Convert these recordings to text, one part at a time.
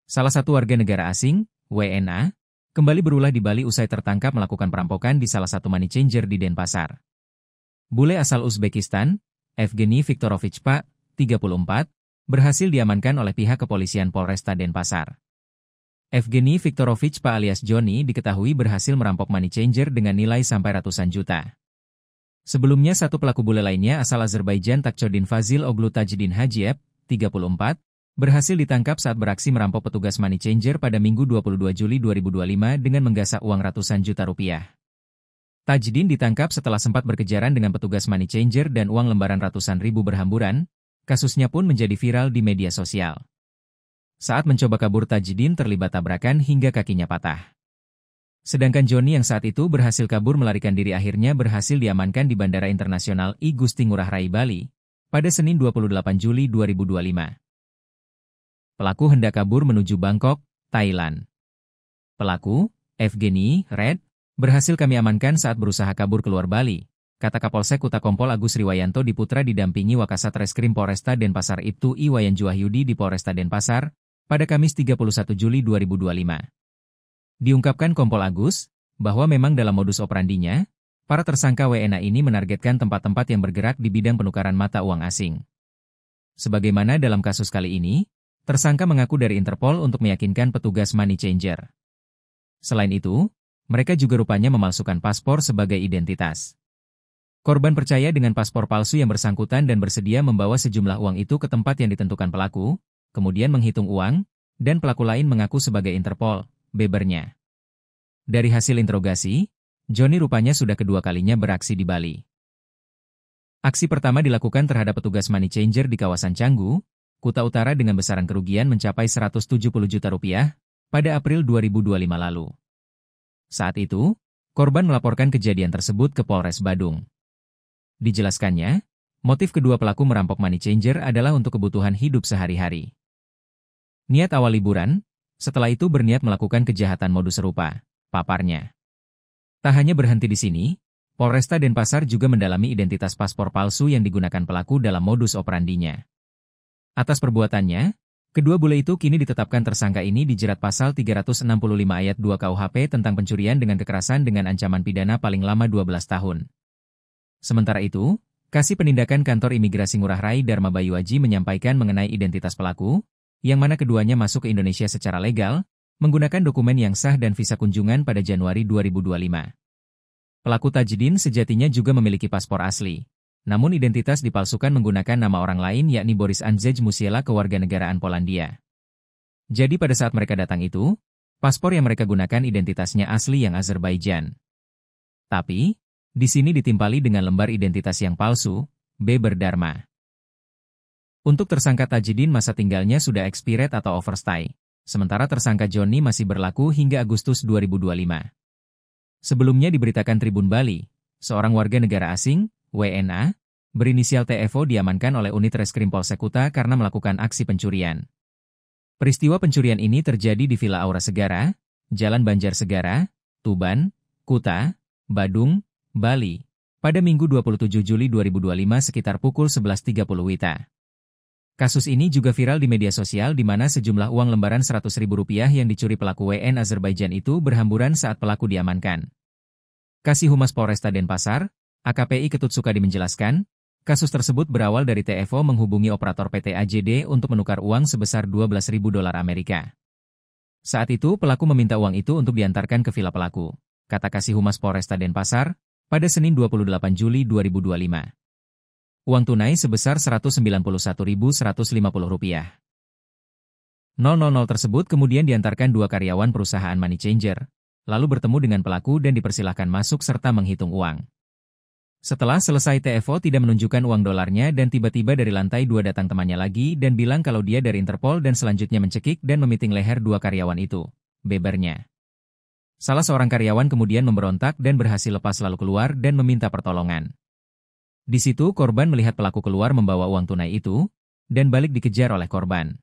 Salah satu warga negara asing, WNA, kembali berulah di Bali usai tertangkap melakukan perampokan di salah satu money changer di Denpasar. Bule asal Uzbekistan, Evgeny Viktorovich Pak, 34, berhasil diamankan oleh pihak kepolisian Polresta Denpasar. Evgeny Viktorovich Pak alias Johnny diketahui berhasil merampok money changer dengan nilai sampai ratusan juta. Sebelumnya satu pelaku bule lainnya asal Azerbaijan Takchodin Fazil Oglu Tajdin Hajiev, 34, berhasil ditangkap saat beraksi merampok petugas money changer pada Minggu 22 Juli 2025 dengan menggasak uang ratusan juta rupiah. Tajdin ditangkap setelah sempat berkejaran dengan petugas money changer dan uang lembaran ratusan ribu berhamburan. Kasusnya pun menjadi viral di media sosial. Saat mencoba kabur, Tajdin terlibat tabrakan hingga kakinya patah. Sedangkan Johnny yang saat itu berhasil kabur melarikan diri akhirnya berhasil diamankan di Bandara Internasional I Gusti Ngurah Rai Bali pada Senin 28 Juli 2025. Pelaku hendak kabur menuju Bangkok, Thailand. Pelaku, Evgeny, Red, berhasil kami amankan saat berusaha kabur keluar Bali, kata Kapolsek Kuta Kompol Agus Riwayanto Diputra didampingi Wakasat Reskrim Polresta Denpasar Ibtu I Wayan Juwahyudi di Polresta Denpasar, pada Kamis 31 Juli 2025. Diungkapkan Kompol Agus, bahwa memang dalam modus operandinya, para tersangka WNA ini menargetkan tempat-tempat yang bergerak di bidang penukaran mata uang asing. Sebagaimana dalam kasus kali ini, tersangka mengaku dari Interpol untuk meyakinkan petugas money changer. Selain itu, mereka juga rupanya memalsukan paspor sebagai identitas. Korban percaya dengan paspor palsu yang bersangkutan dan bersedia membawa sejumlah uang itu ke tempat yang ditentukan pelaku, kemudian menghitung uang, dan pelaku lain mengaku sebagai Interpol, bebernya. Dari hasil interogasi, Johnny rupanya sudah kedua kalinya beraksi di Bali. Aksi pertama dilakukan terhadap petugas money changer di kawasan Canggu, Kuta Utara dengan besaran kerugian mencapai 170 juta rupiah pada April 2025 lalu. Saat itu, korban melaporkan kejadian tersebut ke Polres Badung. Dijelaskannya, motif kedua pelaku merampok money changer adalah untuk kebutuhan hidup sehari-hari. Niat awal liburan, setelah itu berniat melakukan kejahatan modus serupa, paparnya. Tak hanya berhenti di sini, Polresta Denpasar juga mendalami identitas paspor palsu yang digunakan pelaku dalam modus operandinya. Atas perbuatannya, kedua bule itu kini ditetapkan tersangka ini dijerat pasal 365 ayat 2 KUHP tentang pencurian dengan kekerasan dengan ancaman pidana paling lama 12 tahun. Sementara itu, Kasih Penindakan Kantor Imigrasi Ngurah Rai Dharma Bayuaji menyampaikan mengenai identitas pelaku, yang mana keduanya masuk ke Indonesia secara legal, menggunakan dokumen yang sah dan visa kunjungan pada Januari 2025. Pelaku Tajdin sejatinya juga memiliki paspor asli. Namun identitas dipalsukan menggunakan nama orang lain yakni Boris Andrzej Musiela kewarganegaraan Polandia. Jadi pada saat mereka datang itu, paspor yang mereka gunakan identitasnya asli yang Azerbaijan. Tapi, di sini ditimpali dengan lembar identitas yang palsu, Beber Dharma. Untuk tersangka Tajdin masa tinggalnya sudah expired atau overstay, sementara tersangka Johnny masih berlaku hingga Agustus 2025. Sebelumnya diberitakan Tribun Bali, seorang warga negara asing, WNA, berinisial TFO diamankan oleh unit Reskrim Polsek Kuta karena melakukan aksi pencurian. Peristiwa pencurian ini terjadi di Villa Aura Segara, Jalan Banjar Segara, Tuban, Kuta, Badung, Bali, pada Minggu 27 Juli 2025 sekitar pukul 11.30 WITA. Kasus ini juga viral di media sosial di mana sejumlah uang lembaran Rp100.000 yang dicuri pelaku WN Azerbaijan itu berhamburan saat pelaku diamankan. Kasih Humas Polresta Denpasar, AKPI Ketut Sukadi menjelaskan, kasus tersebut berawal dari TFO menghubungi operator PT AJD untuk menukar uang sebesar $12.000 Amerika. Saat itu pelaku meminta uang itu untuk diantarkan ke villa pelaku, kata Kasih Humas Polresta Denpasar, pada Senin 28 Juli 2025. Uang tunai sebesar Rp191.150. 000 tersebut kemudian diantarkan dua karyawan perusahaan money changer, lalu bertemu dengan pelaku dan dipersilahkan masuk serta menghitung uang. Setelah selesai TFO tidak menunjukkan uang dolarnya dan tiba-tiba dari lantai 2 datang temannya lagi dan bilang kalau dia dari Interpol dan selanjutnya mencekik dan memiting leher dua karyawan itu, bebernya. Salah seorang karyawan kemudian memberontak dan berhasil lepas lalu keluar dan meminta pertolongan. Di situ korban melihat pelaku keluar membawa uang tunai itu, dan balik dikejar oleh korban.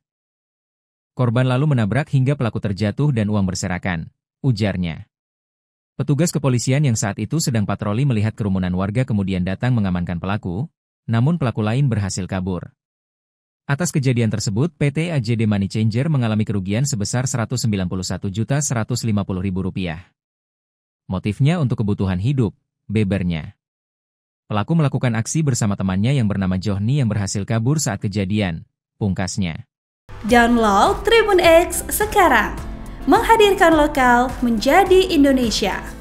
Korban lalu menabrak hingga pelaku terjatuh dan uang berserakan, ujarnya. Petugas kepolisian yang saat itu sedang patroli melihat kerumunan warga kemudian datang mengamankan pelaku, namun pelaku lain berhasil kabur. Atas kejadian tersebut, PT AJD Money Changer mengalami kerugian sebesar Rp191.150.000. Motifnya untuk kebutuhan hidup, bebernya. Pelaku melakukan aksi bersama temannya yang bernama Johni yang berhasil kabur saat kejadian, pungkasnya. Download Tribun X sekarang, menghadirkan lokal menjadi Indonesia.